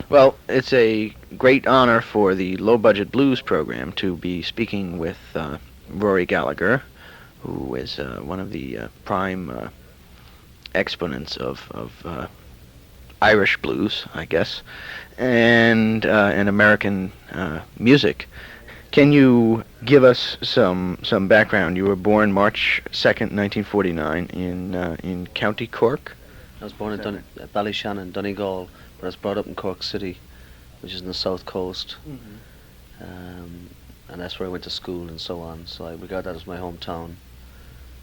Well, it's a great honor for the Low Budget Blues program to be speaking with Rory Gallagher, who is one of the prime exponents of Irish blues, I guess, and in American music. Can you give us some background? You were born March 2nd, 1949, in County Cork. I was born Is in that right? Ballyshannon, Donegal, but I was brought up in Cork City, which is in the south coast, Mm-hmm. and that's where I went to school and so on. So I regard that as my hometown.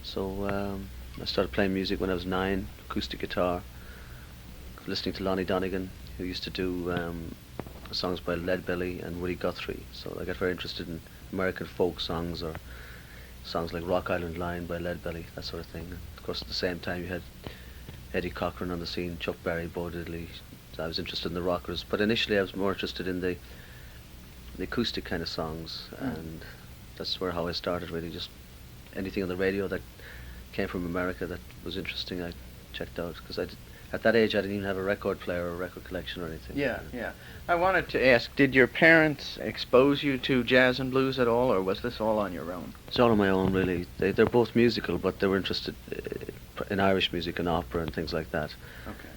So I started playing music when I was 9, acoustic guitar, listening to Lonnie Donegan, who used to do songs by Leadbelly and Woody Guthrie. So I got very interested in American folk songs or songs like Rock Island Line by Leadbelly, that sort of thing. And of course, at the same time, you had Eddie Cochran on the scene, Chuck Berry, Bo Diddley. So I was interested in the rockers, but initially I was more interested in the acoustic kind of songs, and that's how I started. Really, just anything on the radio that came from America that was interesting, I checked out because at that age I didn't even have a record player or a record collection or anything. Yeah, yeah. I wanted to ask, did your parents expose you to jazz and blues at all, or was this all on your own? It's all on my own, really. They're both musical, but they were interested in Irish music and opera and things like that. Okay.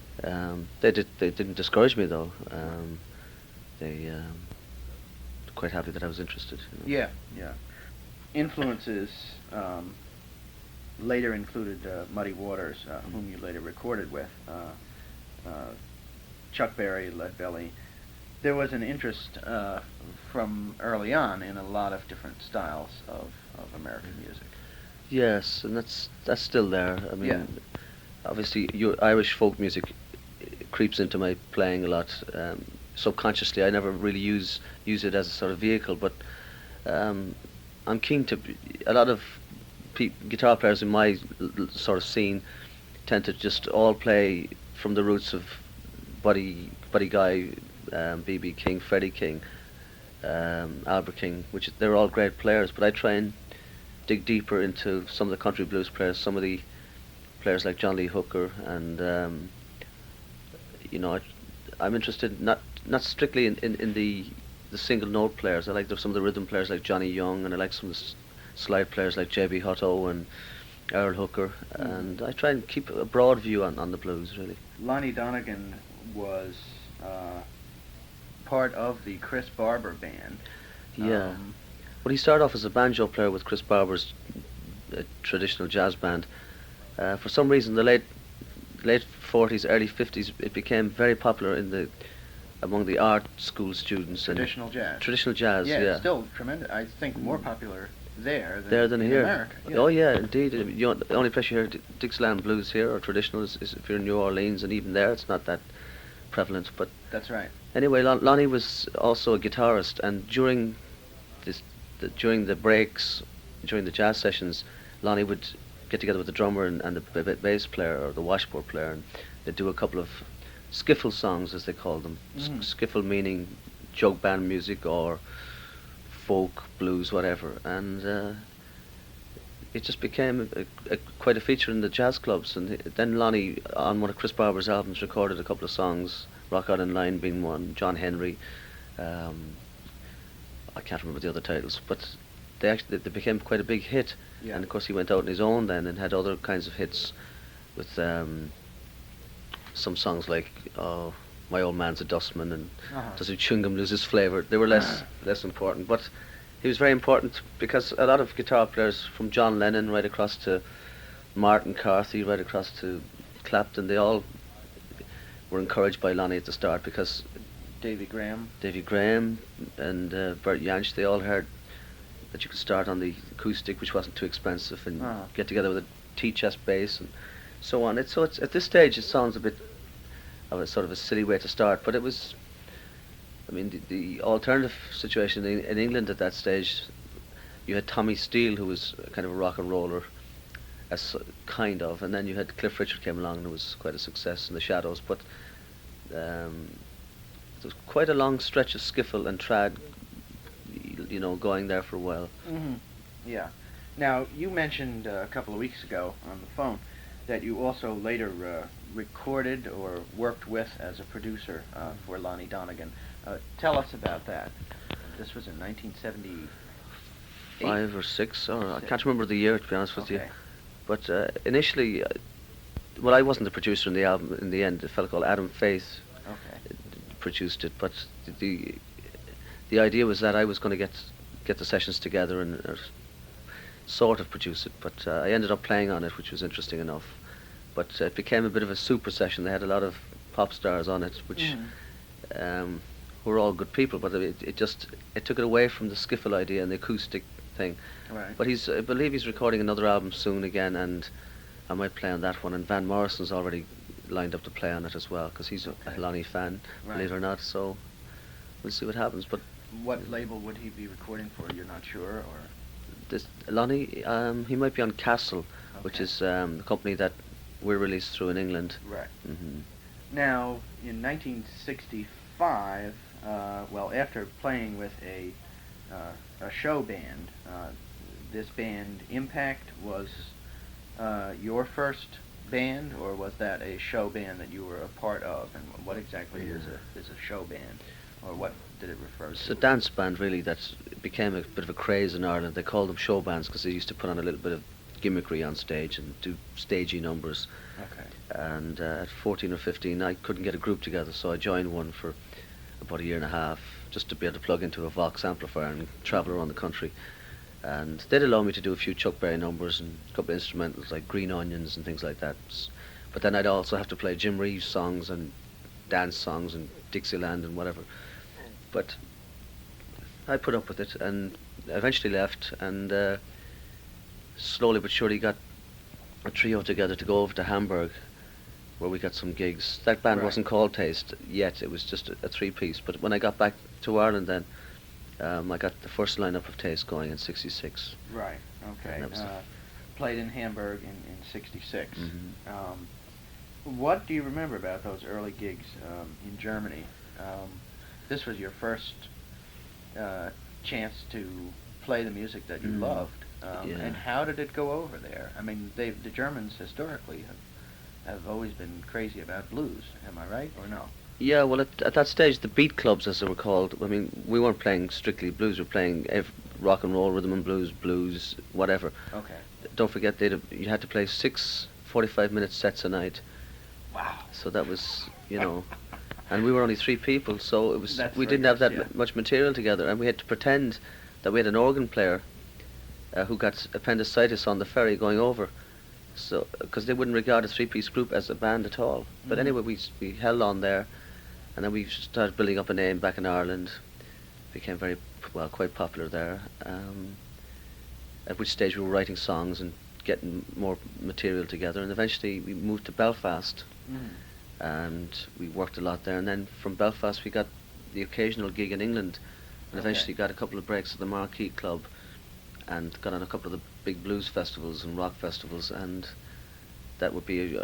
They didn't discourage me though. They quite happy that I was interested. Yeah, yeah. Influences later included Muddy Waters, whom you later recorded with, Chuck Berry, Leadbelly. There was an interest from early on in a lot of different styles of American music. Yes, and that's still there. I mean, Yeah. obviously, your Irish folk music creeps into my playing a lot. Subconsciously, I never really use it as a sort of vehicle, but I'm keen to. A lot of guitar players in my sort of scene tend to just all play from the roots of Buddy Guy, B.B. King, Freddie King, Albert King, which they're all great players. But I try and dig deeper into some of the country blues players, some of the players like John Lee Hooker, and I'm interested not strictly in the single note players. I like some of the rhythm players like Johnny Young, and I like some of the slide players like J.B. Hutto and Earl Hooker, and I try and keep a broad view on the blues, really. Lonnie Donegan was part of the Chris Barber band. Yeah. Well, he started off as a banjo player with Chris Barber's traditional jazz band. For some reason, the late 40s, early 50s, it became very popular among the art school students. Traditional jazz. Traditional jazz, Yeah, yeah. it's still tremendous. I think more popular there than in in here. America. Yeah. Oh yeah, indeed. The only place you hear Dixieland blues here or traditional is if you're in New Orleans, and even there it's not that prevalent. But That's right. anyway, Lonnie was also a guitarist, and during the breaks, during the jazz sessions, Lonnie would get together with the drummer and the bass player or the washboard player, and they'd do a couple of skiffle songs, as they called them. Skiffle meaning jug band music or folk, blues, whatever, and it just became quite a feature in the jazz clubs. And then Lonnie, on one of Chris Barber's albums, recorded a couple of songs, Rock Island Line being one, John Henry. I can't remember the other titles, but they became quite a big hit. Yeah. And of course, he went out on his own then and had other kinds of hits with some songs like My Old Man's a Dustman and Does Your Chewing-Gum Lose Its Flavour. They were less important, but he was very important because a lot of guitar players, from John Lennon right across to Martin Carthy, right across to Clapton, they all were encouraged by Lonnie at the start because Davy Graham and Bert Jansch, they all heard that you could start on the acoustic, which wasn't too expensive, and get together with a T-chest bass and so on. It's at this stage it sounds a bit of a sort of a silly way to start, but it was. I mean, the alternative situation in England at that stage, you had Tommy Steele, who was kind of a rock and roller, and then you had Cliff Richard came along and it was quite a success in the Shadows, but there was quite a long stretch of skiffle and trad, going there for a while. Yeah. Now, you mentioned a couple of weeks ago on the phone that you also later recorded or worked with as a producer for Lonnie Donegan. Tell us about that. This was in 1978. 5 or 6, or I can't remember the year, to be honest with you. Okay. But initially, well, I wasn't the producer in the album. In the end, a fellow called Adam Faith Okay. produced it. But the idea was that I was going to get the sessions together and sort of produce it. But I ended up playing on it, which was interesting enough. But it became a bit of a super session. They had a lot of pop stars on it, which were all good people. But it took it away from the skiffle idea and the acoustic thing. Right. But I believe he's recording another album soon again, and I might play on that one. And Van Morrison's already lined up to play on it as well, because he's a Lonnie fan, believe it or not. So we'll see what happens. But what label would he be recording for? You're not sure, or this Lonnie, he might be on Castle, which Okay. is the company that we're released through in England. right? Hmm. Now, in 1965, well, after playing with a show band, this band Impact was your first band, or was that a show band that you were a part of? And what exactly is a show band, or what did it refer It's to? a dance band really that became a bit of a craze in Ireland. They called them show bands because they used to put on a little bit of gimmickry on stage and do stagey numbers. Okay. And at 14 or 15, I couldn't get a group together, so I joined one for about a year and a half, just to be able to plug into a Vox amplifier and travel around the country. And they'd allow me to do a few Chuck Berry numbers and a couple of instrumentals like Green Onions and things like that. But then I'd also have to play Jim Reeves songs and dance songs and Dixieland and whatever. But I put up with it and eventually left, and slowly but surely got a trio together to go over to Hamburg, where we got some gigs. That band Right. wasn't called Taste yet, it was just a three-piece. But when I got back to Ireland then, I got the first lineup of Taste going in '66. Right. Okay. And that was Played in Hamburg in '66. Mhm. What do you remember about those early gigs in Germany? This was your first chance to play the music that you loved. Yeah. And how did it go over there? I mean, the Germans historically have always been crazy about blues. Am I right or no? Yeah, well, at that stage, the beat clubs, as they were called, I mean, we weren't playing strictly blues, we were playing rock and roll, rhythm and blues, whatever. Okay. Don't forget, you had to play 6 45-minute sets a night. Wow. So that was, and we were only 3 people, so we That's didn't have that rigorous, yeah. much material together, and we had to pretend that we had an organ player who got appendicitis on the ferry going over, so because they wouldn't regard a 3-piece group as a band at all. But Mhm. anyway, we held on there, and then we started building up a name back in Ireland. Became quite popular there. At which stage we were writing songs and getting more material together, and eventually we moved to Belfast, and we worked a lot there. And then from Belfast we got the occasional gig in England, and Okay. eventually got a couple of breaks at the Marquee Club, and got on a couple of the big blues festivals and rock festivals. And that would be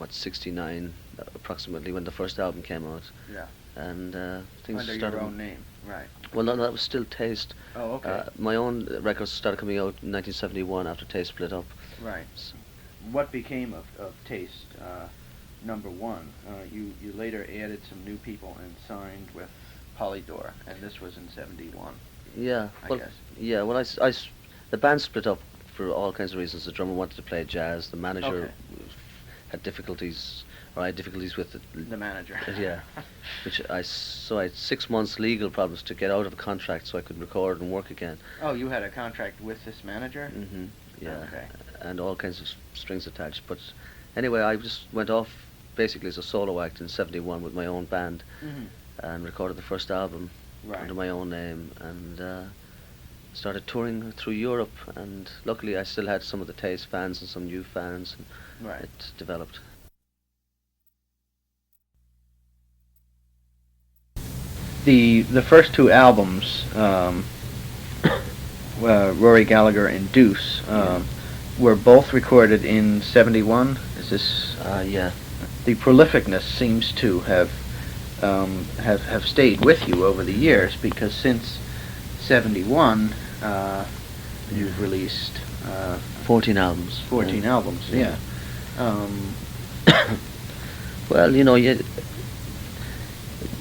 '69 approximately, when the first album came out. Yeah. And things Under started. your own name, right? Well, no, that was still Taste. Oh, okay. My own records started coming out in 1971 after Taste split up. Right. What became of Taste number one? You later added some new people and signed with Polydor, and this was in '71. Yeah, I well, guess. yeah. Well, the band split up for all kinds of reasons. The drummer wanted to play jazz. The manager Okay. had difficulties, or I had difficulties with it. The manager. Yeah, so I had 6 months legal problems to get out of a contract so I could record and work again. Oh, you had a contract with this manager? Hmm. Yeah, Okay. and all kinds of strings attached. But anyway, I just went off basically as a solo act in '71 with my own band, Mm-hmm. and recorded the first album Right. under my own name, and started touring through Europe. And luckily, I still had some of the Taste fans and some new fans, and Right. it developed. The first two albums, Rory Gallagher and Deuce, were both recorded in '71. Is this? Yeah. The prolificness seems to have stayed with you over the years, because since '71, you've released 14 albums. 14 albums. Yeah. Um, Well,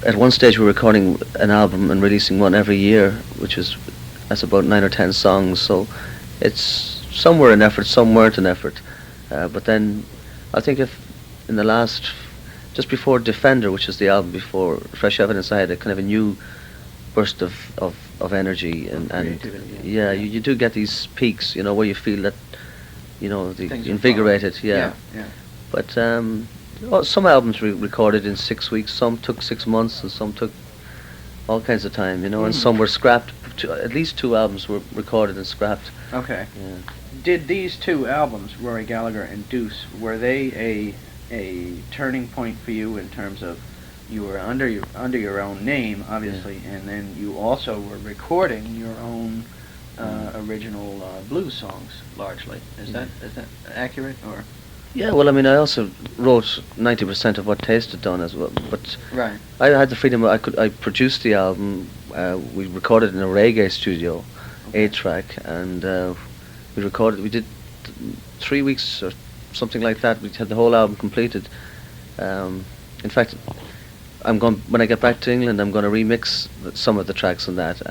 at one stage we were recording an album and releasing one every year, that's about 9 or 10 songs. So it's some were an effort, some weren't an effort. But then I think if in the last, just before Defender, which was the album before Fresh Evidence, I had a kind of a new burst of energy and creativity, yeah, you do get these peaks, where you feel that, Things are invigorated, yeah, yeah. But some albums recorded in 6 weeks, some took 6 months, and some took all kinds of time, and some were scrapped. At least 2 albums were recorded and scrapped. Okay. Yeah. Did these 2 albums, Rory Gallagher and Deuce, were they a turning point for you in terms of you were under your own name, obviously, and then you also were recording your own original blues songs largely? Is that accurate or? Yeah, well, I mean, I also wrote 90% of what Taste had done as well, but Right. I had the freedom. I produced the album. We recorded in a reggae studio, Okay. 8-track, and we did 3 weeks or something like that. We had the whole album completed. In fact, when I get back to England, I'm going to remix some of the tracks on that.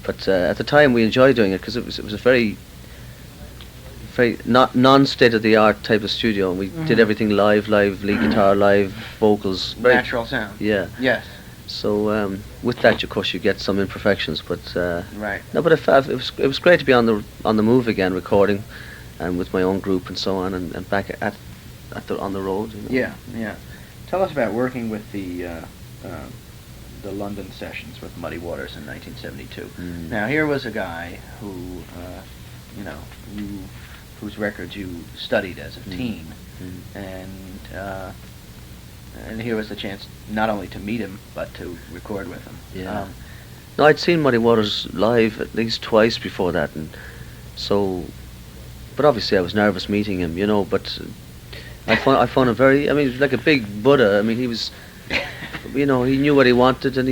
But at the time, we enjoyed doing it because it was a very not non-state-of-the-art type of studio, and we did everything live lead guitar, live vocals. Natural sound. Yeah. Yes. So with that, of course, you get some imperfections, but Right. no. But it was great to be on the move again, recording, and with my own group and so on, and back on the road. Yeah, yeah. Tell us about working with the London sessions with Muddy Waters in 1972. Now, here was a guy who, whose records you studied as a teen, and here was the chance not only to meet him but to record with him. Yeah. No, I'd seen Muddy Waters live at least twice before that, and so, but obviously I was nervous meeting him, but I found him very, I mean, he was like a big Buddha. I mean, he was, he knew what he wanted, and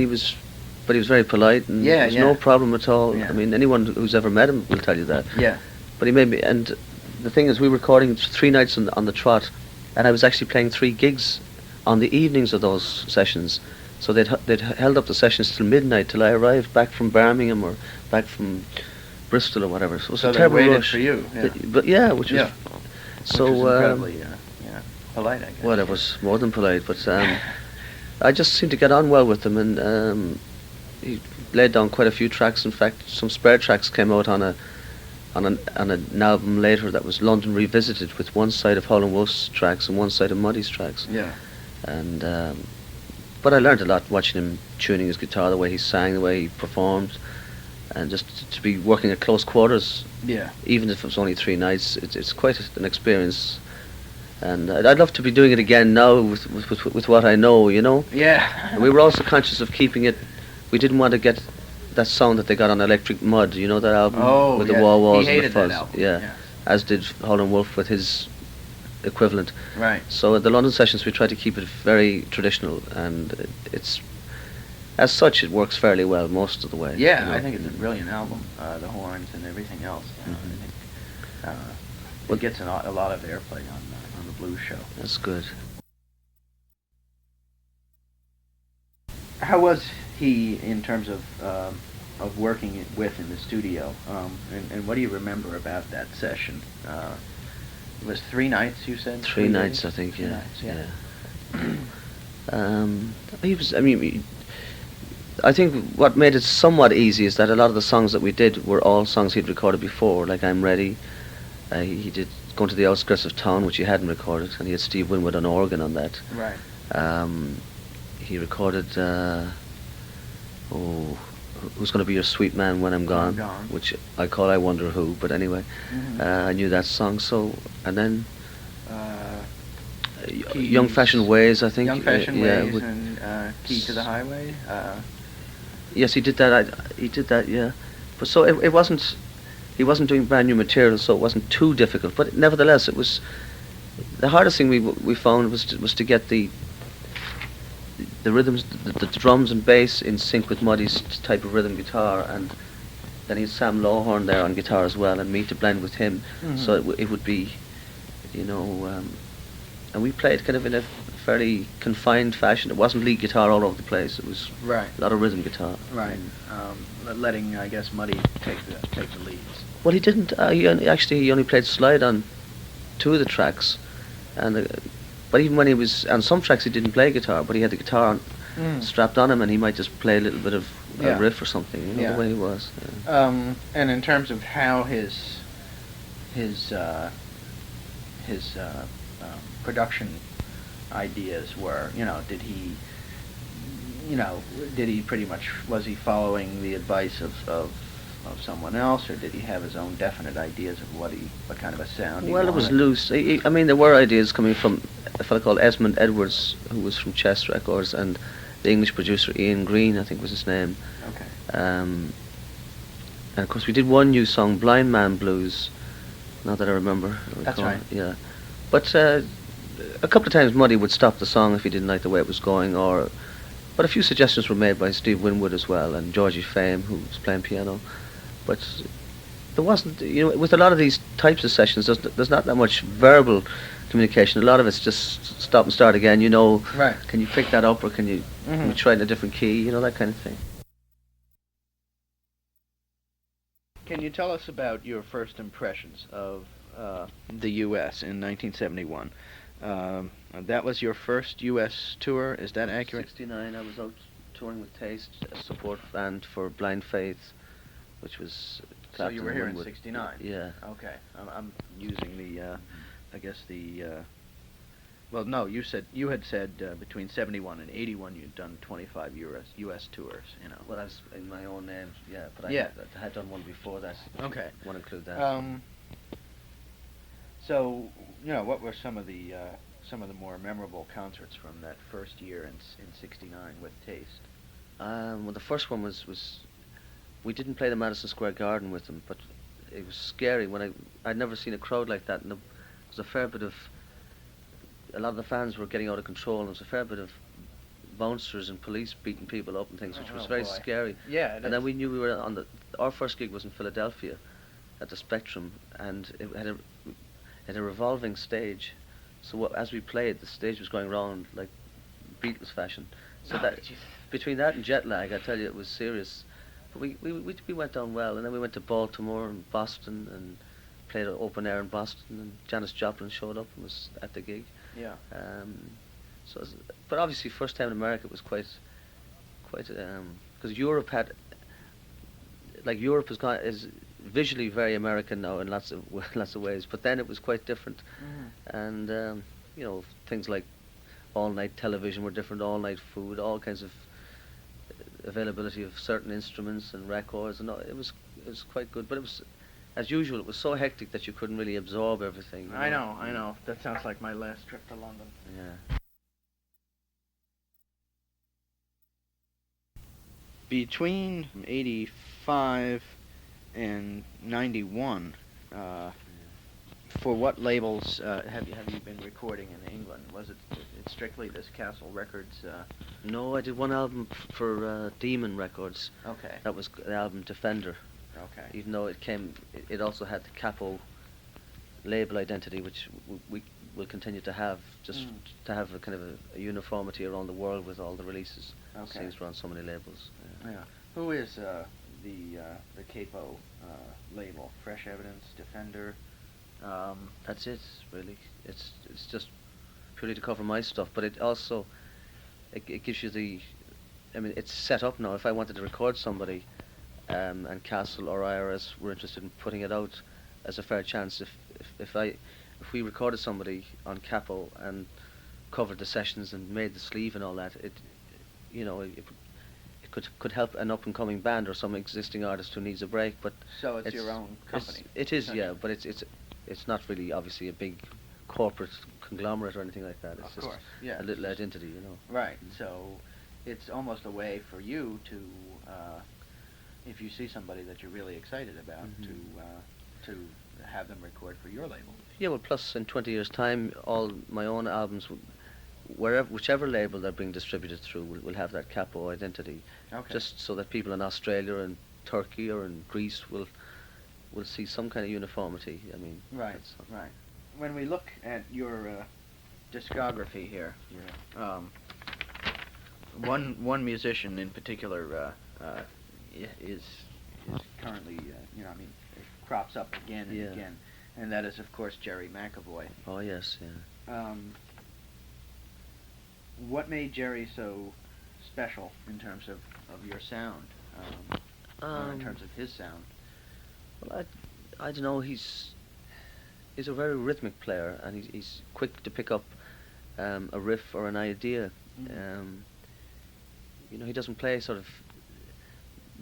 but he was very polite, and there was no problem at all. Yeah. I mean, anyone who's ever met him will tell you that. Yeah. But he made me, and the thing is, we were recording 3 nights on the trot, and I was actually playing 3 gigs on the evenings of those sessions. So they'd held up the sessions till midnight, till I arrived back from Birmingham or back from Bristol or whatever. So it was a terrible they waited rush. for you. Yeah. But yeah, which was so which was incredibly polite, I guess. well, it was more than polite, but I just seemed to get on well with him, and he laid down quite a few tracks. In fact, some spare tracks came out on an album later that was London Revisited, with one side of Howlin' Wolf's tracks and one side of Muddy's tracks. Yeah. And but I learned a lot watching him tuning his guitar, the way he sang, the way he performed, and just to be working at close quarters. Yeah. Even if it was only 3 nights, it's quite an experience. And I'd love to be doing it again now with what I know, Yeah. And we were also conscious of keeping it. We didn't want to get that sound that they got on Electric Mud, that album with the wall walls he and the hated fuzz. that album. Yeah. As did Howlin' Wolf with his equivalent. Right. So at the London sessions, we tried to keep it very traditional, and it's, as such, it works fairly well most of the way. Yeah, I think it's a brilliant album. The horns and everything else. I think it gets a lot of airplay on the blues show. That's good. How was he in terms of working with in the studio? And what do you remember about that session? It was 3 nights, you said? 3 nights, days? I think. 3 Yeah. nights, Yeah. He was. I mean, I think what made it somewhat easy is that a lot of the songs that we did were all songs he'd recorded before, like "I'm Ready." He did "Going to the Outskirts of Town," which he hadn't recorded, and he had Steve Winwood on organ on that. Right. He recorded "Who's Gonna Be Your Sweet Man When I'm Gone," which I call "I Wonder Who," but anyway, I knew that song. So, and then "Young Fashioned Ways," I think. Young Fashioned Ways with and "Key to the Highway." Yes, he did that. He did that. Yeah, but so it wasn't. He wasn't doing brand new material, so it wasn't too difficult. But nevertheless, it was the hardest thing we found was to get the rhythms, the drums and bass in sync with Muddy's type of rhythm guitar, and then he had Sam Lawhorn there on guitar as well, and me to blend with him, so it would be you know, and we played kind of in a fairly confined fashion. It wasn't lead guitar all over the place. It was Right. a lot of rhythm guitar. Right. Letting, I guess, Muddy take the leads. Well, he didn't. He only played slide on 2 of the tracks, and but even when he was on some tracks, he didn't play guitar, but he had the guitar strapped on him, and he might just play a little bit of a riff or something. You know, the way he was. Yeah. And in terms of how his production ideas were, did he pretty much, was he following the advice of someone else, or did he have his own definite ideas of what kind of a sound he Well, it was wanted? loose. I mean, there were ideas coming from a fellow called Esmond Edwards, who was from Chess Records, and the English producer Ian Green, I think was his name. Okay. And of course, we did one new song, Blind Man Blues. Not that I remember. That's right. Yeah, but a couple of times Muddy would stop the song if he didn't like the way it was going, but a few suggestions were made by Steve Winwood as well, and Georgie Fame, who was playing piano. But there wasn't, with a lot of these types of sessions, there's not that much verbal communication. A lot of it's just stop and start again. Right. Can you pick that up, or can you try it in a different key? That kind of thing. Can you tell us about your first impressions of the U.S. in 1971? That was your first U.S. tour, is that accurate? 69, I was out touring with Taste, a support band for Blind Faith, which was So Clapton you were and here in Winwood. '69? Yeah. Okay. I'm using the, I guess the, well, no, you had said between 71 and 81 you'd done 25 U.S. tours, Well, I was in my own name, yeah, but Yeah. I had done one before that. Okay. I want to include that. So, what were some of the more memorable concerts from that first year in '69 with Taste? Well, the first one was we didn't play the Madison Square Garden with them, but it was scary when I'd never seen a crowd like that, and there was a fair bit of, a lot of the fans were getting out of control, and there was a fair bit of bouncers and police beating people up and things, which was very boy. scary. Yeah, And then we knew we were our first gig was in Philadelphia at the Spectrum, and it had a revolving stage. So as we played, the stage was going round like Beatles fashion. So between that and jet lag, I tell you, it was serious. But we went down well, and then we went to Baltimore and Boston and played an open air in Boston, and Janis Joplin showed up and was at the gig. Yeah. But obviously, first time in America was quite, because Europe is visually very American now in lots of ways, but then it was quite different, and things like all night television were different, all night food, all kinds of availability of certain instruments and records, and it was quite good. But it was, as usual, it was so hectic that you couldn't really absorb everything. I know. That sounds like my last trip to London. Yeah. Between '85 and '91, for what labels have you been recording in England? Was it strictly this Castle Records? No, I did one album for Demon Records. Okay. That was the album Defender. Okay. Even though it also had the Capo label identity, which we will continue to have, just to have a kind of a uniformity around the world with all the releases. Okay. Things were on so many labels. Yeah. Who is the Capo label? Fresh Evidence, Defender. That's it, really. It's just purely to cover my stuff, but it also it gives you it's set up now. If I wanted to record somebody, and Castle or IRS were interested in putting it out, as a fair chance. If we recorded somebody on Capo and covered the sessions and made the sleeve and all that, it could help an up and coming band or some existing artist who needs a break. But So it's your own company. It is, yeah, but it's not really obviously a big corporate conglomerate or anything like that. It's Of just course, yeah. a little identity, Right. So it's almost a way for you to, if you see somebody that you're really excited about, to have them record for your label. Yeah, well, plus in 20 years' time, all my own albums, whichever label they're being distributed through, will have that Capo identity. Okay. Just so that people in Australia and Turkey or in Greece will see some kind of uniformity. I mean, Right. Right. when we look at your discography here, one musician in particular is currently I mean it crops up again and Yeah. again, and that is of course Jerry McAvoy. Oh yes, yeah. What made Jerry so special in terms of your sound, or in terms of his sound? Well, I don't know. He's a very rhythmic player, and he's quick to pick up a riff or an idea. Mhm. He doesn't play sort of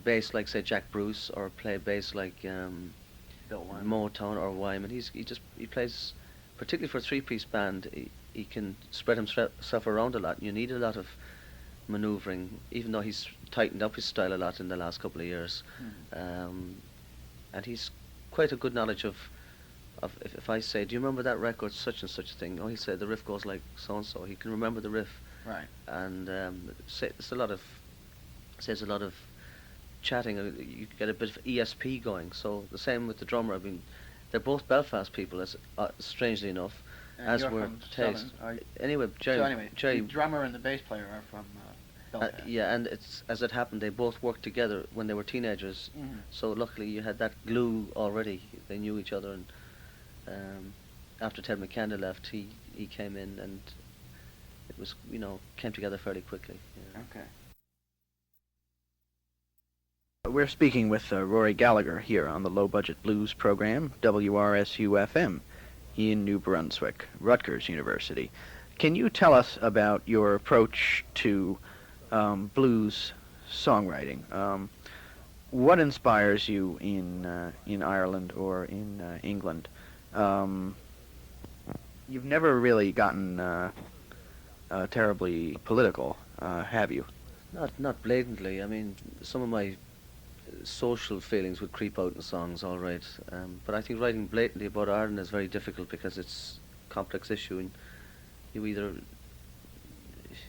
bass like say Jack Bruce or play bass like Bill Wyman. Motown or Wyman. He plays particularly for a three-piece band. He can spread himself around a lot. You need a lot of maneuvering, even though he's tightened up his style a lot in the last couple of years. Mhm. And he's quite a good knowledge of if I say, do you remember that record, such and such a thing? Oh, he said the riff goes like so and so. He can remember the riff, Right. and it's a lot of says a lot of chatting. You get a bit of ESP going. So the same with the drummer. I mean, they're both Belfast people, as strangely enough, And as you're were from Taste. Southern, are you? Anyway, So anyway, Jerry, the drummer and the bass player are from Belfast. yeah, and it's as it happened, they both worked together when they were teenagers. Mhm. So luckily, you had that glue already. They knew each other, and after Ted McKenna left, he came in, and it was came together fairly quickly. Yeah. Okay. We're speaking with Rory Gallagher here on the Low Budget Blues program, WRSU-FM, in New Brunswick, Rutgers University. Can you tell us about your approach to blues songwriting? What inspires you in Ireland or in England? You've never really gotten terribly political, have you? Not blatantly. I mean, some of my social feelings would creep out in songs, all right. But I think writing blatantly about Ireland is very difficult because it's a complex issue, and you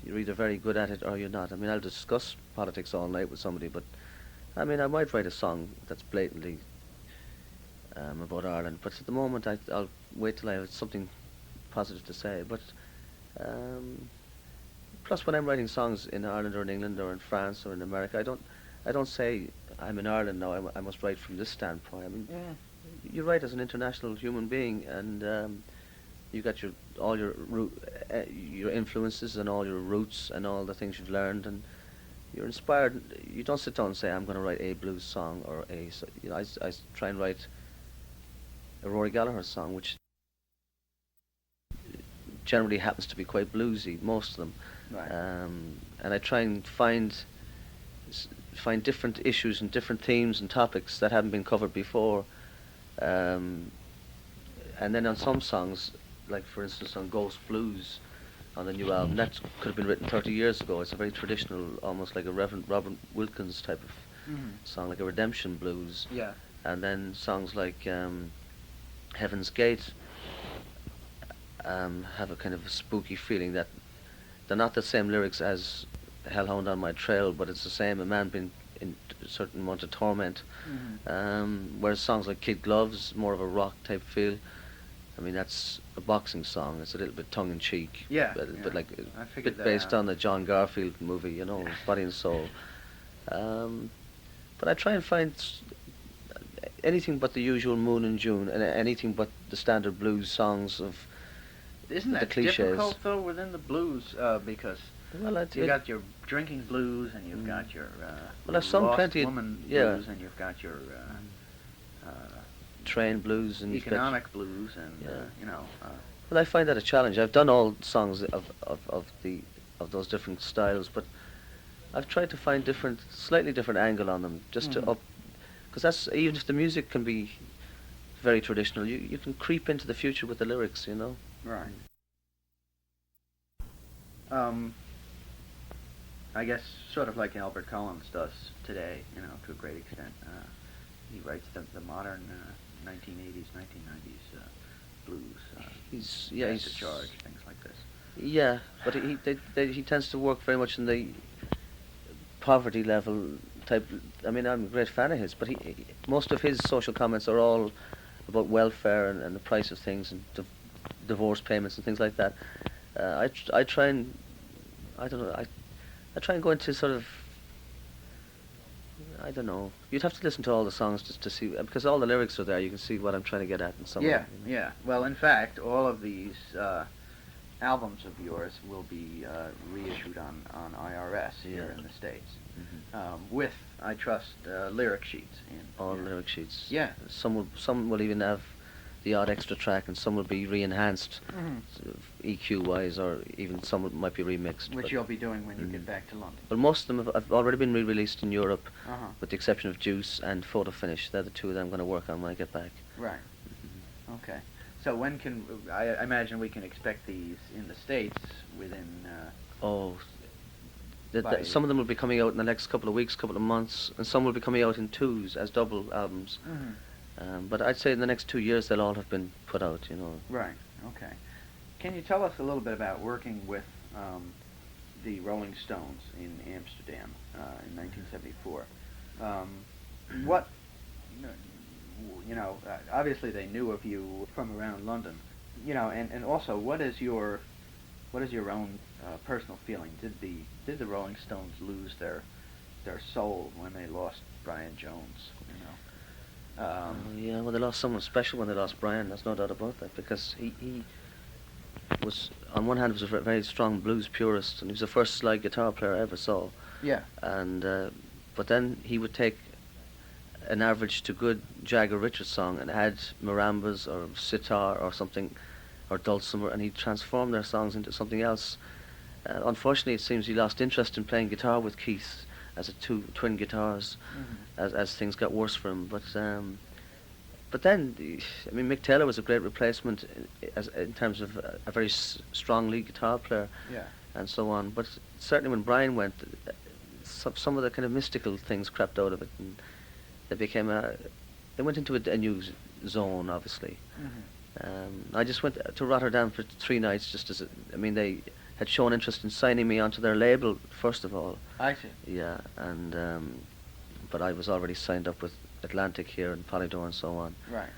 you're either very good at it or you're not. I mean, I'll discuss politics all night with somebody, but I mean, I might write a song that's blatantly about Ireland. But at the moment, I'll wait till I have something positive to say. But plus, when I'm writing songs in Ireland or in England or in France or in America, I don't say I'm in Ireland now. I must write from this standpoint. I mean, Yeah. you write as an international human being, and you got your influences and all your roots and all the things you've learned, and you're inspired. You don't sit down and say I'm going to write a blues song or I try and write a Rory Gallagher song, which generally happens to be quite bluesy, most of them. Right. And I try and find different issues and different themes and topics that haven't been covered before. And then on some songs, like for instance on Ghost Blues, on the new album, that could have been written 30 years ago. It's a very traditional, almost like a Reverend Robert Wilkins type of song, like a redemption blues. Yeah. And then songs like Heaven's Gate have a kind of a spooky feeling that they're not the same lyrics as Hellhound on My Trail, but it's the same, a man being in a certain amount of torment. Whereas songs like Kid Gloves, more of a rock type feel. I mean, that's a boxing song. It's a little bit tongue-in-cheek. Yeah, But yeah. like I a figured bit that based out. on the John Garfield movie, Body and Soul. But I try and find anything but the usual Moon and June, and anything but the standard blues songs of Isn't the that cliches. difficult though within the blues? Because well, you got your drinking blues, and you've got your well, I've sung lost plenty of- woman yeah. blues, and you've got your train blues and economic blues, and Yeah. Well, I find that a challenge. I've done all songs of those different styles, but I've tried to find slightly different angle on them, just to because that's, even if the music can be very traditional, you can creep into the future with the lyrics, Right. I guess sort of like Albert Collins does today, to a great extent. He writes the modern 1980s, 1990s blues. Gas to Charge, things like this. Yeah, but he tends to work very much in the poverty level type. I mean, I'm a great fan of his, but most of his social comments are all about welfare and the price of things, and divorce payments and things like that. I try and I don't know. I try and go into sort of I don't know. You'd have to listen to all the songs just to see because all the lyrics are there. You can see what I'm trying to get at in some of Yeah, them. yeah. Well, in fact, all of these albums of yours will be reissued on IRS here Yeah. in the States, Hmm. with, I trust, lyric sheets. All Yeah. lyric sheets. Yeah. Some will even have the odd extra track, and some will be re-enhanced, Hmm. sort of EQ wise, or even some might be remixed. Which but, you'll be doing when you get mm. back to London. Well, most of them have already been re-released in Europe, Uh-huh. with the exception of Juice and Photo Finish. They're the two that I'm going to work on when I get back. Right. Mhm. Okay. So when can I imagine we can expect these in the States within? Oh, By- some of them will be coming out in the next couple of weeks, couple of months, and some will be coming out in twos as double albums. Mhm. But I'd say in the next 2 years they'll all have been put out. Right. Okay. Can you tell us a little bit about working with the Rolling Stones in Amsterdam in 1974? What obviously they knew of you from around London, and also what is your own personal feeling? Did the Rolling Stones lose their soul when they lost Brian Jones? Yeah, well, they lost someone special when they lost Brian. There's no doubt about that because he was on one hand was a very strong blues purist, and he was the first slide guitar player I ever saw. Yeah. And but then he would take an average to good Jagger Richards song and add marambas or sitar or something or dulcimer, and he'd transform their songs into something else. Unfortunately, it seems he lost interest in playing guitar with Keith as twin guitars as things got worse for him. But then, I mean, Mick Taylor was a great replacement in terms of a very strong lead guitar player Yeah. and so on. But certainly when Brian went, some of the kind of mystical things crept out of it, and they went into a new zone, obviously. I just went to Rotterdam for 3 nights, they had shown interest in signing me onto their label first of all. I see. Yeah, and but I was already signed up with Atlantic here and Polydor and so on. Right.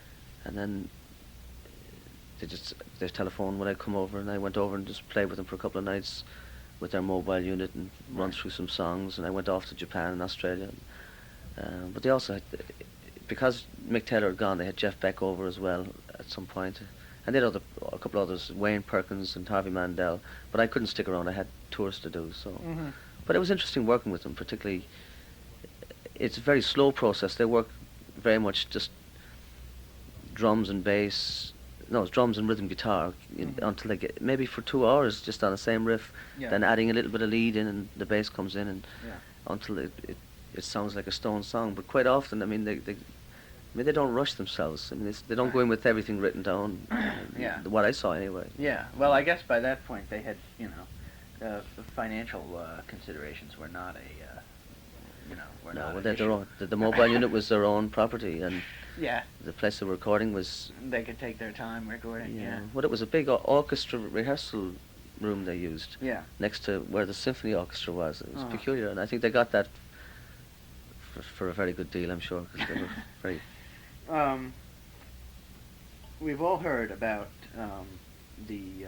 And then they telephoned when I come over, and I went over and just played with them for a couple of nights with their mobile unit and run Right. through some songs. And I went off to Japan and Australia. But they also had, because Mick Taylor had gone, they had Jeff Beck over as well at some point. And they had a couple others, Wayne Perkins and Harvey Mandel. But I couldn't stick around. I had tours to do. So, but it was interesting working with them, particularly. It's a very slow process. They work very much just drums and bass. No, it's drums and rhythm guitar until they get maybe for 2 hours just on the same riff. Yeah. Then adding a little bit of lead in, and the bass comes in, and Yeah. until it sounds like a Stone song. But quite often, I mean, they don't rush themselves. I mean, they don't go in with everything written down. Yeah. What I saw anyway. Yeah. Well, I guess by that point they had, the financial considerations were not were not No, an they're their issue. own. The mobile unit was their own property, and Yeah. the place they were recording was. They could take their time recording. Yeah. Well, it was a big orchestra rehearsal room they used Yeah. next to where the symphony orchestra was. It was Oh. peculiar, and I think they got that for a very good deal, I'm sure, because they were very. We've all heard about the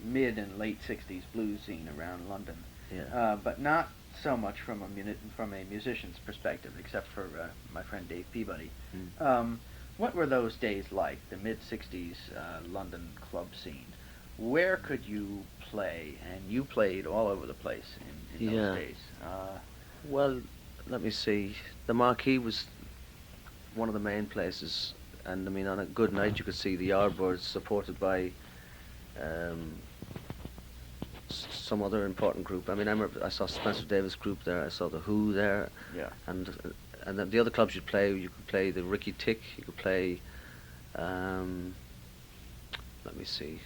mid and late '60s blues scene around London, Yeah. but not so much from a musician's perspective, except for my friend Dave Peabody. What were those days like? The mid '60s London club scene. Where could you play? And you played all over the place in Yeah. those days. Well, let me see. The Marquee was one of the main places, and I mean, on a good night, you could see the Yardbirds supported by some other important group. I mean, I remember I saw Spencer Davis group there. I saw the Who there, Yeah. and then the other clubs you could play the Ricky Tick. You could play. Let me see.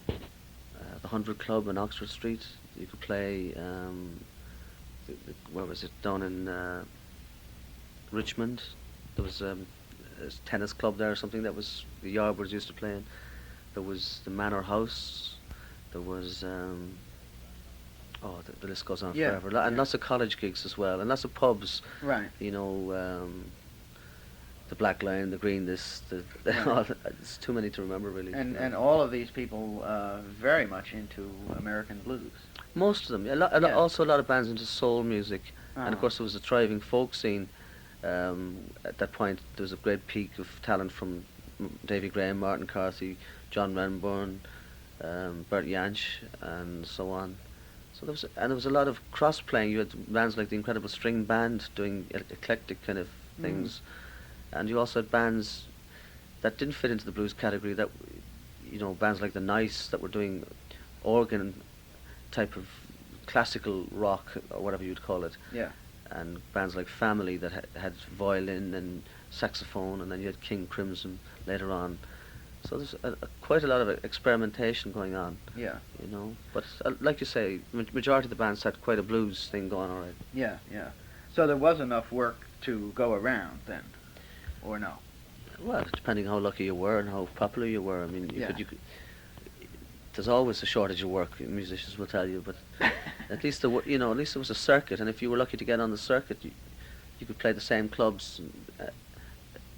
The 100 Club in Oxford Street. You could play. Where was it? Down in Richmond. There was a tennis club there or something that was the Yardbirds used to play in. There was the Manor House. There was the list goes on Yeah, forever. And yeah. lots of college gigs as well, and lots of pubs. Right. the black line, the green this, Right. all, it's too many to remember really. And all of these people very much into American blues. Most of them, Yeah. also a lot of bands into soul music, and of Uh-huh. course there was a thriving folk scene. At that point, there was a great peak of talent from Davy Graham, Martin Carthy, John Renbourn, Bert Jansch, and so on. So there was a lot of cross playing. You had bands like the Incredible String Band doing eclectic kind of things, and you also had bands that didn't fit into the blues category. That bands like the Nice that were doing organ type of classical rock or whatever you'd call it, Yeah. and bands like Family that had violin and saxophone, and then you had King Crimson later on. So there's quite a lot of experimentation going on. Yeah. But like you say, majority of the bands had quite a blues thing going on, right? Yeah. Yeah. So there was enough work to go around then, or no? Well, depending how lucky you were and how popular you were. I mean, Yeah. you could. There's always a shortage of work. Musicians will tell you, but at least at least there was a circuit, and if you were lucky to get on the circuit, you could play the same clubs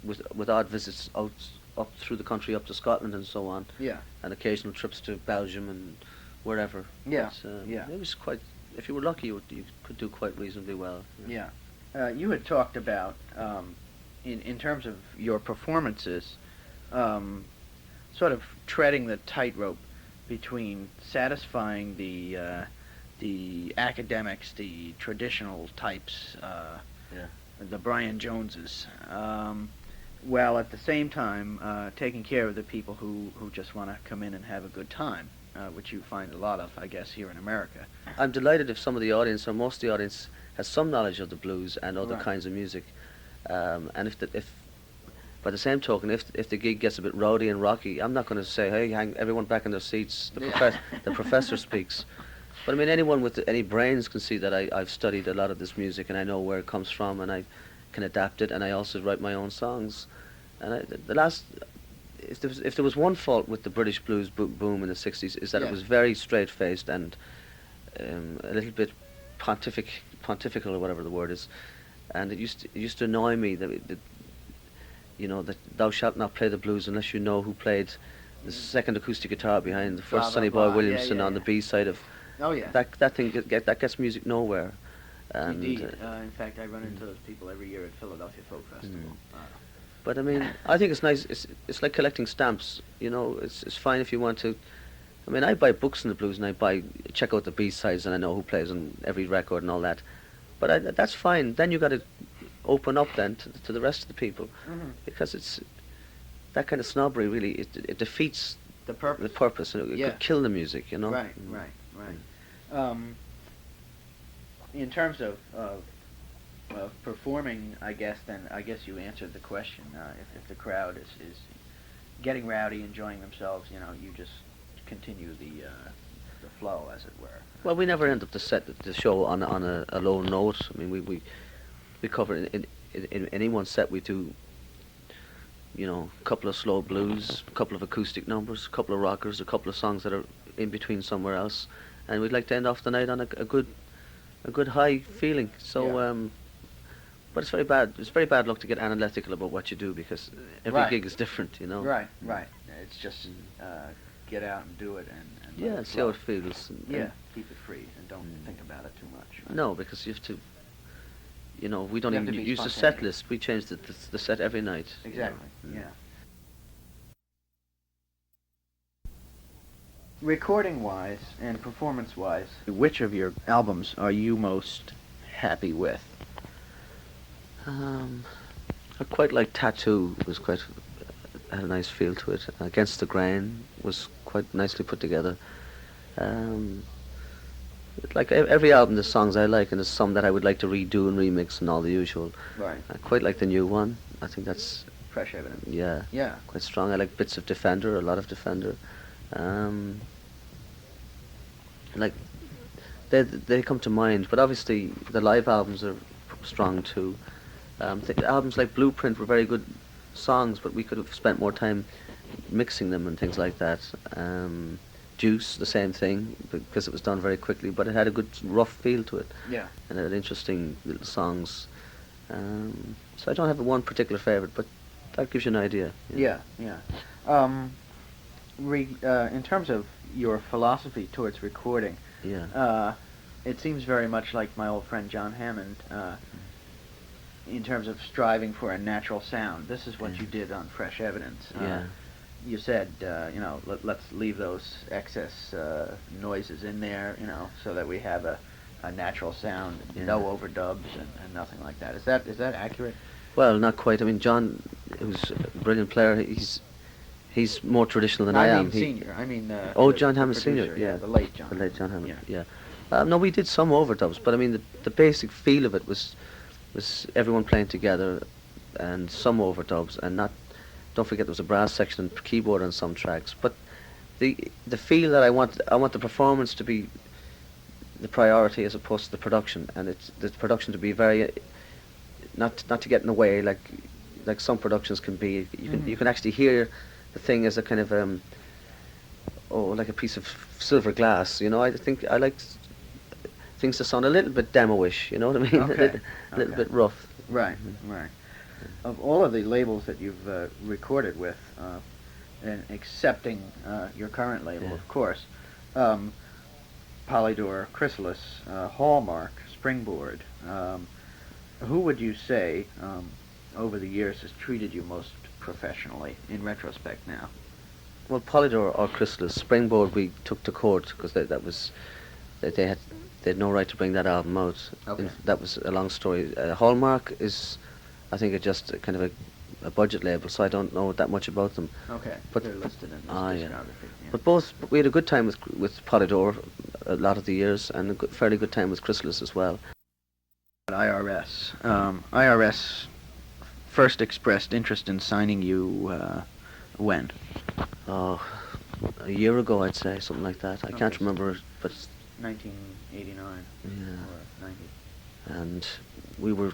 with odd visits out up through the country, up to Scotland and so on, Yeah. and occasional trips to Belgium and wherever. Yeah. But, Yeah. it was quite. If you were lucky, you could do quite reasonably well. Yeah. You had talked about, in terms of your performances, sort of treading the tightrope between satisfying the academics, the traditional types, Yeah. the Brian Joneses, while at the same time taking care of the people who just want to come in and have a good time, which you find a lot of, I guess, here in America. I'm delighted if some of the audience, or most of the audience, has some knowledge of the blues and other Right. kinds of music. And if by the same token, if the gig gets a bit rowdy and rocky, I'm not going to say, hey, hang everyone back in their seats. The professor speaks. But I mean, anyone with any brains can see that I've studied a lot of this music and I know where it comes from and I can adapt it, and I also write my own songs. And if there was one fault with the British blues boom in the '60s, is that Yeah. it was very straight-faced and a little bit pontifical or whatever the word is, and it used to annoy me that thou shalt not play the blues unless you know who played the second acoustic guitar behind the Blah, first blah, Sonny Boy blah. Williamson Yeah, on the yeah. B side of Oh yeah. that thing that gets music nowhere. And Indeed. In fact, I run into those people every year at Philadelphia Folk Festival. but I mean, I think it's nice. It's like collecting stamps. It's fine if you want to. I mean, I buy books in the blues and I check out the B sides and I know who plays on every record and all that. But that's fine. Then you got to open up then to the rest of the people, because it's that kind of snobbery really it defeats The purpose. the purpose. It Yeah. could kill the music. Right. In terms of performing, I guess you answered the question. If the crowd is getting rowdy, enjoying themselves, you just continue the flow, as it were. Well, we never end up the show on a low note. I mean, we cover in any one set we do. A couple of slow blues, a couple of acoustic numbers, a couple of rockers, a couple of songs that are in between somewhere else, and we'd like to end off the night on a good high feeling. So, Yeah. but it's very bad. It's very bad luck to get analytical about what you do, because every Right. gig is different. Right. It's just get out and do it and let Yeah, it see how flow. it feels. Yeah, keep it free and don't think about it too much. Right? No, because you have to. We don't You have even to be use the set spontaneous. list. We change the set every night. Exactly. Mm. Yeah. Recording-wise and performance-wise, which of your albums are you most happy with? I quite like Tattoo. It was had a nice feel to it. Against the Grain was quite nicely put together. Like every album, there's songs I like, and there's some that I would like to redo and remix and all the usual. Right. I quite like the new one. I think that's Fresh Evidence. yeah, Yeah. quite strong. I like bits of Defender, a lot of Defender. Like they come to mind, but obviously the live albums are strong too. Albums like Blueprint were very good songs, but we could have spent more time mixing them and things like that. Juice, the same thing, because it was done very quickly, but it had a good rough feel to it, Yeah. and it had interesting little songs. So I don't have one particular favourite, but that gives you an idea. Yeah, yeah. In terms of your philosophy towards recording, Yeah. it seems very much like my old friend John Hammond, in terms of striving for a natural sound. This is what Yeah. you did on Fresh Evidence. Yeah. You said, let's leave those excess noises in there, so that we have a natural sound, Yeah. no overdubs and nothing like that. Is that accurate? Well, not quite. I mean, John, who's a brilliant player, he's more traditional than I am. mean senior. I mean John the Hammond Senior. producer, Yeah, the late John. The late John Hammond. Yeah. Yeah. No, we did some overdubs, but I mean, the basic feel of it was everyone playing together, and some overdubs, and not. Don't forget there was a brass section and keyboard on some tracks, but the feel that I want the performance to be the priority as opposed to the production, and it's the production to be very not to get in the way like some productions can be. You can actually hear the thing as a kind of like a piece of silver glass. I think I like things to sound a little bit demo-ish. You know what I mean? Okay. a little bit rough. Right, right. Of all of the labels that you've recorded with, and accepting your current label, Yeah. of course, Polydor, Chrysalis, Hallmark, Springboard, who would you say over the years has treated you most professionally in retrospect now? Well, Polydor or Chrysalis, Springboard we took to court because they had no right to bring that album out. Okay. That was a long story. Hallmark is, I think, it's just kind of a budget label, so I don't know that much about them. Okay, But they're listed in this yeah. discography. Yeah. But we had a good time with Polydor a lot of the years, and a fairly good time with Chrysalis as well. IRS. IRS first expressed interest in signing you when? Oh, a year ago, I'd say, something like that. I can't Okay. remember, but 1989 yeah. or 90. And we were.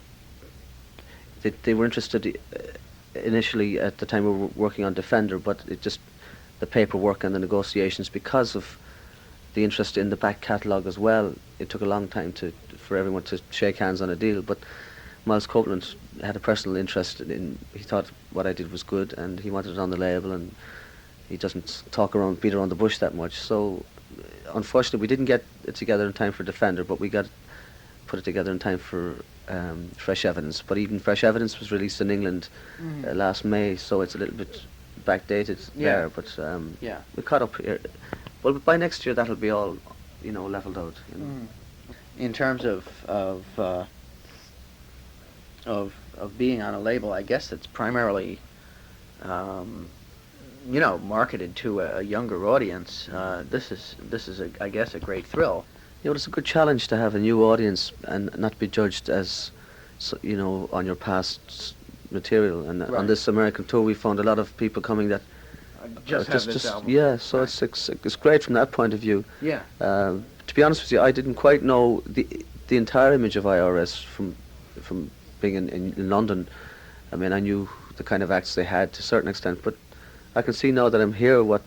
They were interested initially at the time we were working on Defender, but the paperwork and the negotiations, because of the interest in the back catalogue as well, it took a long time for everyone to shake hands on a deal. But Miles Copeland had a personal interest he thought what I did was good, and he wanted it on the label, and he doesn't beat around the bush that much. So unfortunately we didn't get it together in time for Defender, but we put it together in time for Fresh Evidence. But even Fresh Evidence was released in England last May, so it's a little bit backdated there. But Yeah. we caught up here. Well, by next year that'll be all, leveled out. In terms of being on a label, I guess it's primarily, marketed to a younger audience. This is I guess a great thrill. It's a good challenge to have a new audience and not be judged as, on your past material. And Right. on this American tour, we found a lot of people coming that Just have this album. yeah. So Right. it's great from that point of view. Yeah. To be honest with you, I didn't quite know the entire image of IRS from being in London. I mean, I knew the kind of acts they had to a certain extent, but I can see now that I'm here what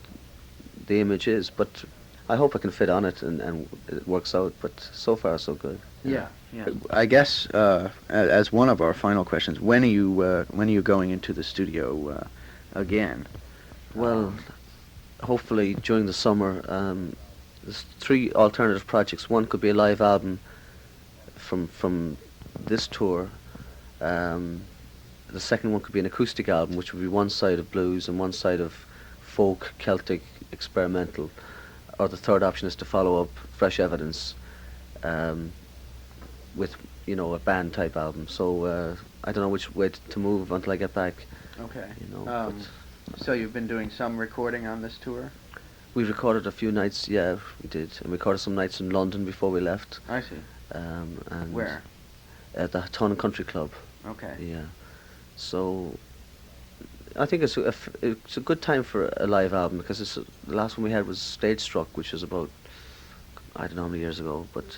the image is. But I hope I can fit on it and it works out. But so far, so good. Yeah. I guess as one of our final questions, when are you going into the studio again? Well, hopefully during the summer. There's 3 alternative projects. One could be a live album from this tour. The second one could be an acoustic album, which would be one side of blues and one side of folk, Celtic, experimental. Or the third option is to follow up Fresh Evidence with, a band type album. So I don't know which way to move until I get back. Okay. But So you've been doing some recording on this tour? we recorded a few nights, yeah, we did. And we recorded some nights in London before we left. I see. And Where? At the Town and Country Club. Okay. Yeah. So I think it's a good time for a live album, because the last one we had was Stage Struck, which was about, I don't know how many years ago, but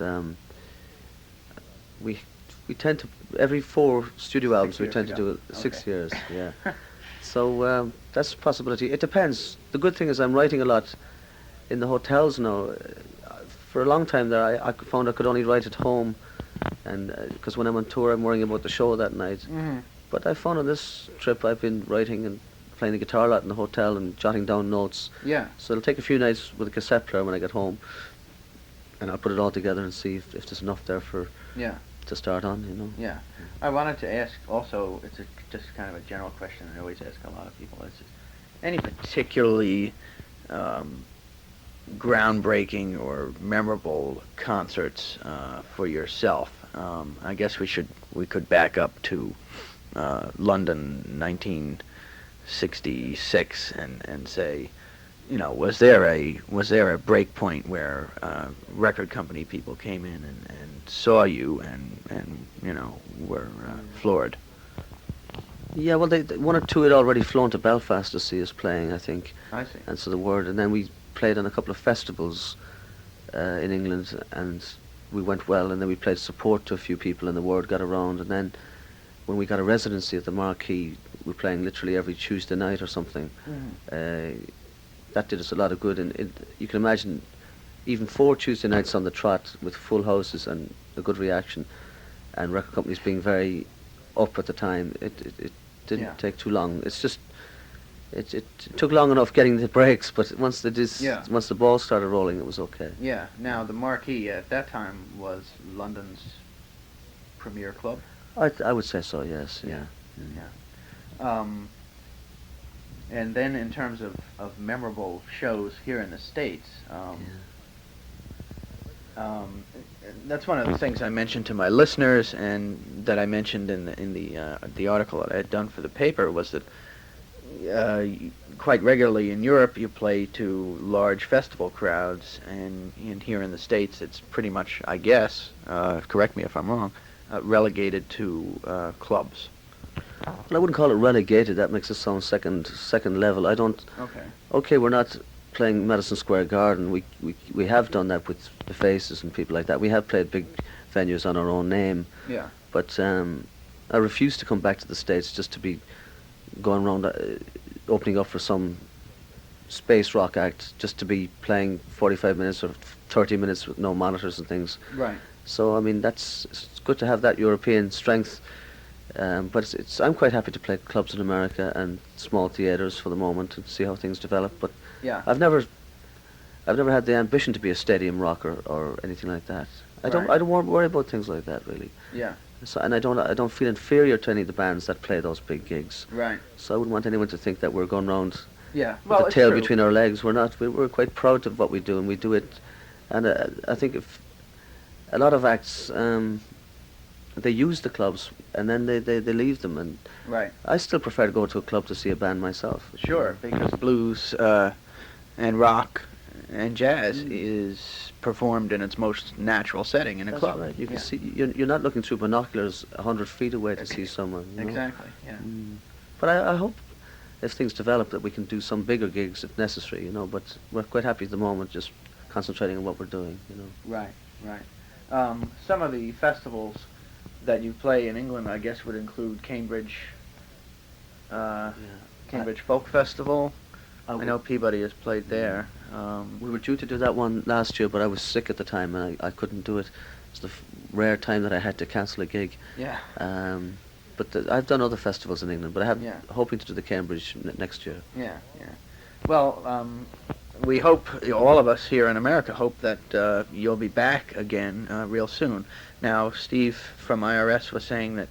we tend to, every 4 studio albums we tend to do it 6 Okay. years, yeah. So that's a possibility. It depends. The good thing is I'm writing a lot in the hotels now. For a long time there, I found I could only write at home, and because when I'm on tour I'm worrying about the show that night. Mm-hmm. But I found on this trip I've been writing and playing the guitar a lot in the hotel and jotting down notes. Yeah. So it'll take a few nights with a cassette player when I get home, and I'll put it all together and see if there's enough there for Yeah. to start on, you know. Yeah. I wanted to ask also, it's just kind of a general question I always ask a lot of people. It's just any particularly groundbreaking or memorable concerts for yourself? I guess we could back up to London 1966 and say, you know, was there a break point where record company people came in and saw you and you know were floored? Yeah, well, one or two had already flown to Belfast to see us playing, I think. I see. And so the word, and then we played on a couple of festivals in England, and we went well, and then we played support to a few people, and the word got around, and then when we got a residency at the Marquee, we were playing literally every Tuesday night or something. That did us a lot of good, and you can imagine even 4 Tuesday nights on the trot with full houses and a good reaction, and record companies being very up at the time. It didn't take too long. It's just it took long enough getting the breaks, but once the ball started rolling, it was okay. Yeah. Now the Marquee at that time was London's premier club. I would say so. Yes. Yeah. And then in terms of memorable shows here in the States, that's one of the things I mentioned to my listeners, and that I mentioned in the article that I had done for the paper, was that quite regularly in Europe you play to large festival crowds, and here in the States it's pretty much, I guess, correct me if I'm wrong, relegated to clubs. Well, I wouldn't call it relegated. That makes it sound second level. I don't. Okay. Okay, we're not playing Madison Square Garden. We have done that with the Faces and people like that. We have played big venues on our own name. Yeah. But I refuse to come back to the States just to be going around opening up for some space rock act, just to be playing 45 minutes or 30 minutes with no monitors and things. Right. So I mean, it's good to have that European strength. But I'm quite happy to play clubs in America and small theatres for the moment and see how things develop. But Yeah. I've never had the ambition to be a stadium rocker or anything like that. I don't worry about things like that really. Yeah. So, and I don't feel inferior to any of the bands that play those big gigs. Right. So I wouldn't want anyone to think that we're going round Yeah. with the tail between our legs. We're not. We're quite proud of what we do, and we do it. And I think if a lot of acts. They use the clubs and then they leave them, and Right. I still prefer to go to a club to see a band myself. Sure, because blues and rock and jazz is performed in its most natural setting in a That's club. right. You can see. You're not looking through binoculars 100 feet away to see someone. You know? Exactly. Yeah. But I hope if things develop that we can do some bigger gigs if necessary. You know. But we're quite happy at the moment, just concentrating on what we're doing. You know. Right. Right. Some of the festivals that you play in England, I guess, would include Cambridge Folk Festival. I know Peabody has played there. We were due to do that one last year, but I was sick at the time and I couldn't do it. It's the rare time that I had to cancel a gig. Yeah. But I've done other festivals in England, but I have hoping to do the Cambridge next year. Yeah. Well, we hope, all of us here in America hope that you'll be back again real soon. Now, Steve from IRS was saying that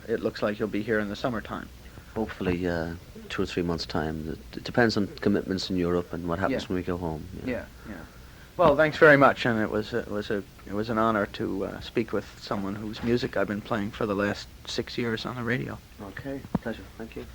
it looks like you'll be here in the summertime. Hopefully 2 or 3 months' time. It depends on commitments in Europe and what happens when we go home. Yeah. Well, thanks very much, and it was an honor to speak with someone whose music I've been playing for the last 6 years on the radio. Okay, pleasure. Thank you.